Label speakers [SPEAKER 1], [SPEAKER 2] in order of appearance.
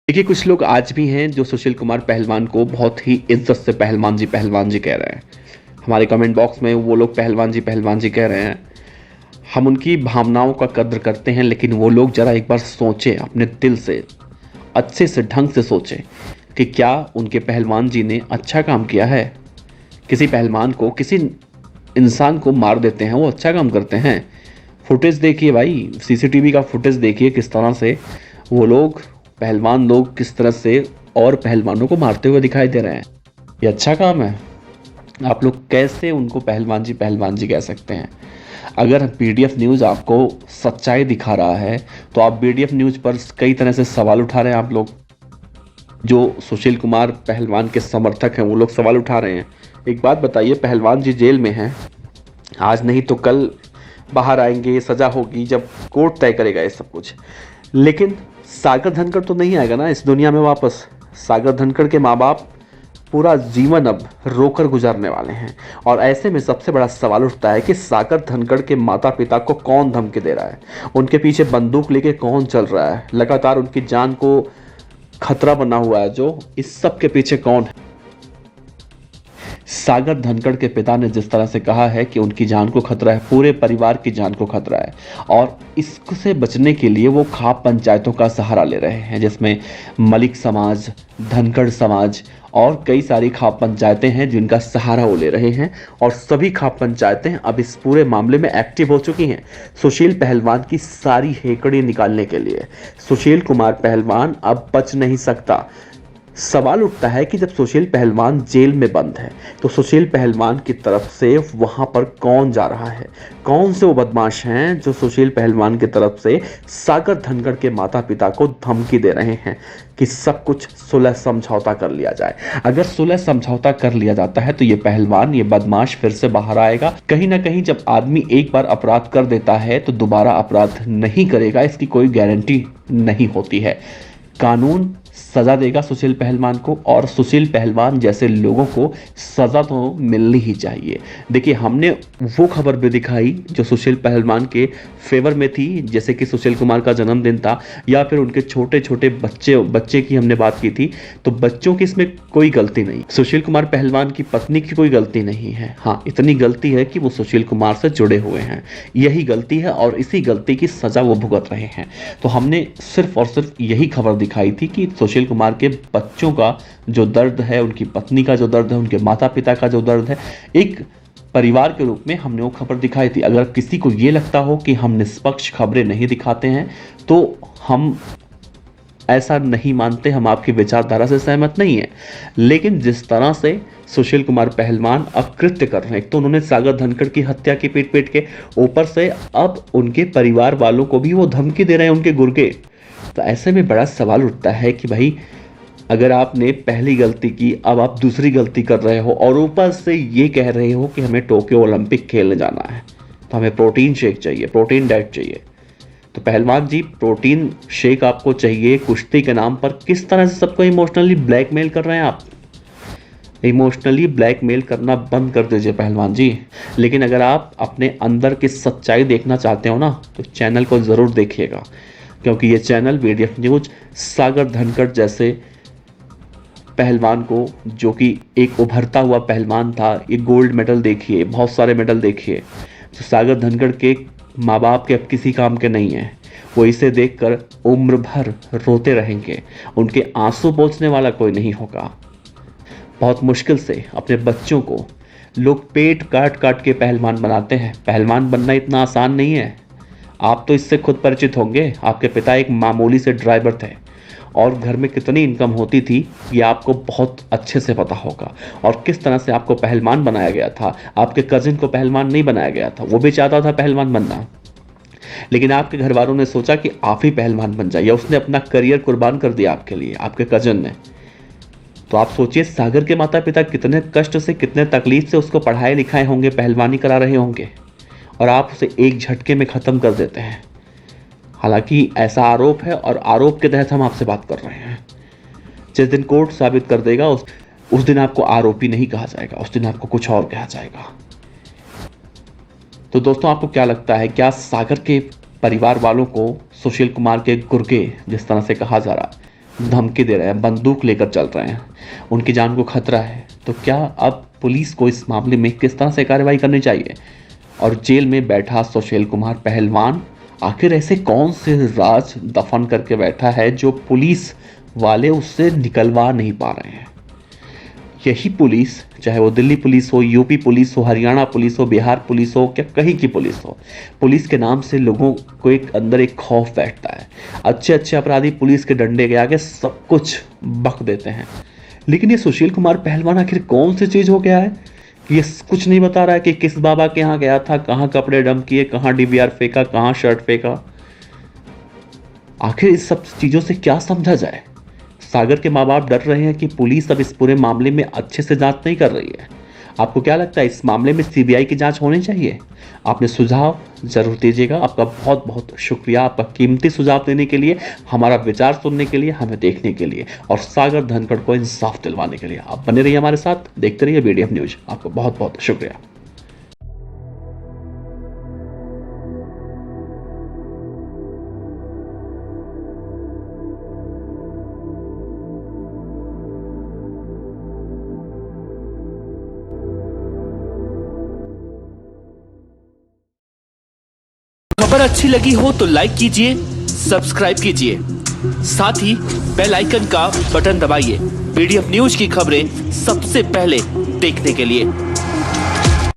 [SPEAKER 1] देखिए, कुछ लोग आज भी हैं जो सुशील कुमार पहलवान को बहुत ही इज्जत से पहलवान जी कह रहे हैं। हमारे कमेंट बॉक्स में वो लोग पहलवान जी कह रहे हैं। हम उनकी भावनाओं का कद्र करते हैं, लेकिन वो लोग ज़रा एक बार सोचें अपने दिल से, अच्छे से ढंग से सोचें कि क्या उनके पहलवान जी ने अच्छा काम किया है। किसी पहलवान को, किसी इंसान को मार देते हैं, वो अच्छा काम करते हैं। फुटेज देखिए भाई, सीसीटीवी का फुटेज देखिए, किस तरह से वो लोग, पहलवान लोग किस तरह से और पहलवानों को मारते हुए दिखाई दे रहे हैं। ये अच्छा काम है? आप लोग कैसे उनको पहलवान जी कह सकते हैं? अगर पीडीएफ न्यूज़ आपको सच्चाई दिखा रहा है तो आप पीडीएफ न्यूज़ पर कई तरह से सवाल उठा रहे हैं। आप लोग जो सुशील कुमार पहलवान के समर्थक हैं वो लोग सवाल उठा रहे हैं। एक बात बताइए, पहलवान जी जेल में हैं, आज नहीं तो कल बाहर आएंगे, सजा होगी जब कोर्ट तय करेगा ये सब कुछ। लेकिन सागर धनखड़ तो नहीं आएगा ना इस दुनिया में वापस। सागर धनखड़ के माँ बाप पूरा जीवन अब रोकर गुजारने वाले हैं, और ऐसे में सबसे बड़ा सवाल उठता है कि सागर धनखड़ के माता पिता को कौन धमकी दे रहा है, उनके पीछे बंदूक लेके कौन चल रहा है, लगातार उनकी जान को खतरा बना हुआ है, जो इस सब के पीछे कौन है। सागर धनखड़ के पिता ने जिस तरह से कहा है कि उनकी जान को खतरा है, पूरे परिवार की जान को खतरा है, और इससे बचने के लिए वो खाप पंचायतों का सहारा ले रहे हैं, जिसमें मलिक समाज, धनखड़ समाज और कई सारी खाप पंचायतें हैं जिनका सहारा वो ले रहे हैं। और सभी खाप पंचायतें अब इस पूरे मामले में एक्टिव हो चुकी हैं सुशील पहलवान की सारी हेकड़ी निकालने के लिए। सुशील कुमार पहलवान अब बच नहीं सकता। सवाल उठता है कि जब सुशील पहलवान जेल में बंद है तो सुशील पहलवान की तरफ से वहां पर कौन जा रहा है, कौन से वो बदमाश हैं जो सुशील पहलवान की तरफ से सागर धनखड़ के माता पिता को धमकी दे रहे हैं कि सब कुछ सुलह समझौता कर लिया जाए। अगर सुलह समझौता कर लिया जाता है तो ये पहलवान, ये बदमाश फिर से बाहर आएगा। कहीं ना कहीं जब आदमी एक बार अपराध कर देता है तो दोबारा अपराध नहीं करेगा, इसकी कोई गारंटी नहीं होती है। कानून सजा देगा सुशील पहलवान को, और सुशील पहलवान जैसे लोगों को सजा तो मिलनी ही चाहिए। देखिए, हमने वो खबर भी दिखाई जो सुशील पहलवान के फेवर में थी, जैसे कि सुशील कुमार का जन्मदिन था, या फिर उनके छोटे छोटे बच्चे की हमने बात की थी। तो बच्चों की इसमें कोई गलती नहीं, सुशील कुमार पहलवान की पत्नी की कोई गलती नहीं है। हाँ, इतनी गलती है कि वो सुशील कुमार से जुड़े हुए हैं, यही गलती है, और इसी गलती की सजा वो भुगत रहे हैं। तो हमने सिर्फ और सिर्फ यही खबर दिखाई थी कि सुशील कुमार के बच्चों का जो दर्द है, उनकी पत्नी का जो दर्द है, उनके माता पिता का जो दर्द है, एक परिवार के रूप में हमने वो खबर दिखाई थी। अगर किसी को ये लगता हो कि हम निष्पक्ष खबरें नहीं दिखाते हैं तो हम ऐसा नहीं मानते, हम आपकी विचारधारा से सहमत नहीं है। लेकिन जिस तरह से सुशील कुमार पहलवान अब कृत्य कर रहे हैं, एक तो उन्होंने सागर धनखड़ की हत्या की पीट पीट के, ऊपर से अब उनके परिवार वालों को भी वो धमकी दे रहे हैं, उनके गुर्गे। तो ऐसे में बड़ा सवाल उठता है कि भाई, अगर आपने पहली गलती की, अब आप दूसरी गलती कर रहे हो, और ऊपर से ये कह रहे हो कि हमें टोक्यो ओलंपिक खेलने जाना है तो हमें प्रोटीन शेक चाहिए, प्रोटीन डाइट चाहिए। तो पहलवान जी, प्रोटीन शेक आपको चाहिए कुश्ती के नाम पर, किस तरह से सबको इमोशनली ब्लैकमेल कर रहे हैं आप। इमोशनली ब्लैकमेल करना बंद कर दीजिए पहलवान जी। लेकिन अगर आप अपने अंदर की सच्चाई देखना चाहते हो ना, तो चैनल को ज़रूर देखिएगा, क्योंकि ये चैनल पीडीएफ न्यूज़ सागर धनखड़ जैसे पहलवान को, जो कि एक उभरता हुआ पहलवान था, ये गोल्ड मेडल देखिए, बहुत सारे मेडल देखिए, तो सागर धनखड़ के माँ बाप के अब किसी काम के नहीं हैं। वो इसे देखकर उम्र भर रोते रहेंगे, उनके आंसू पोंछने वाला कोई नहीं होगा। बहुत मुश्किल से अपने बच्चों को लोग पेट काट काट के पहलवान बनाते हैं। पहलवान बनना इतना आसान नहीं है। आप तो इससे खुद परिचित होंगे। आपके पिता एक मामूली से ड्राइवर थे, और घर में कितनी इनकम होती थी ये आपको बहुत अच्छे से पता होगा, और किस तरह से आपको पहलवान बनाया गया था। आपके कजिन को पहलवान नहीं बनाया गया था, वो भी चाहता था पहलवान बनना, लेकिन आपके घर वालों ने सोचा कि आप ही पहलवान बन जाइए। उसने अपना करियर कुर्बान कर दिया आपके लिए, आपके कजिन ने। तो आप सोचिए, सागर के माता पिता कितने कष्ट से, कितने तकलीफ से उसको पढ़ाए लिखाए होंगे, पहलवानी करा रहे होंगे, और आप उसे एक झटके में ख़त्म कर देते हैं। हालांकि ऐसा आरोप है, और आरोप के तहत हम आपसे बात कर रहे हैं। जिस दिन कोर्ट साबित कर देगा उस दिन आपको आरोपी नहीं कहा जाएगा, उस दिन आपको कुछ और कहा जाएगा। तो दोस्तों, आपको क्या लगता है, क्या सागर के परिवार वालों को सुशील कुमार के गुर्गे जिस तरह से कहा जा रहा है, धमकी दे रहे हैं, बंदूक लेकर चल रहे हैं, उनकी जान को खतरा है, तो क्या अब पुलिस को इस मामले में किस तरह से कार्रवाई करनी चाहिए? और जेल में बैठा सुशील कुमार पहलवान आखिर ऐसे कौन से राज दफन करके बैठा है जो पुलिस वाले उससे निकलवा नहीं पा रहे हैं? यही पुलिस, चाहे वो दिल्ली पुलिस हो, यूपी पुलिस हो, हरियाणा पुलिस हो, बिहार पुलिस हो, क्या कहीं की पुलिस हो, पुलिस के नाम से लोगों को एक अंदर एक खौफ बैठता है। अच्छे अच्छे अपराधी पुलिस के डंडे के आगे सब कुछ बक देते हैं। लेकिन ये सुशील कुमार पहलवान आखिर कौन सी चीज़ हो गया है? ये कुछ नहीं बता रहा है कि किस बाबा के यहाँ गया था, कहाँ कपड़े डंप किए, कहाँ डीवीआर फेंका, कहाँ शर्ट फेंका। आखिर इस सब चीज़ों से क्या समझा जाए? सागर के माँ बाप डर रहे हैं कि पुलिस अब इस पूरे मामले में अच्छे से जांच नहीं कर रही है। आपको क्या लगता है, इस मामले में सीबीआई की जांच होनी चाहिए? आपने सुझाव जरूर दीजिएगा। आपका बहुत बहुत शुक्रिया, आपका कीमती सुझाव देने के लिए, हमारा विचार सुनने के लिए, हमें देखने के लिए और सागर धनखड़ को इंसाफ दिलवाने के लिए। आप बने रहिए हमारे साथ, देखते रहिए बीडीएफ न्यूज। आपका बहुत बहुत शुक्रिया।
[SPEAKER 2] खबर अच्छी लगी हो तो लाइक कीजिए, सब्सक्राइब कीजिए, साथ ही बेल आइकन का बटन दबाइए पीडीएफ न्यूज की खबरें सबसे पहले देखने के लिए।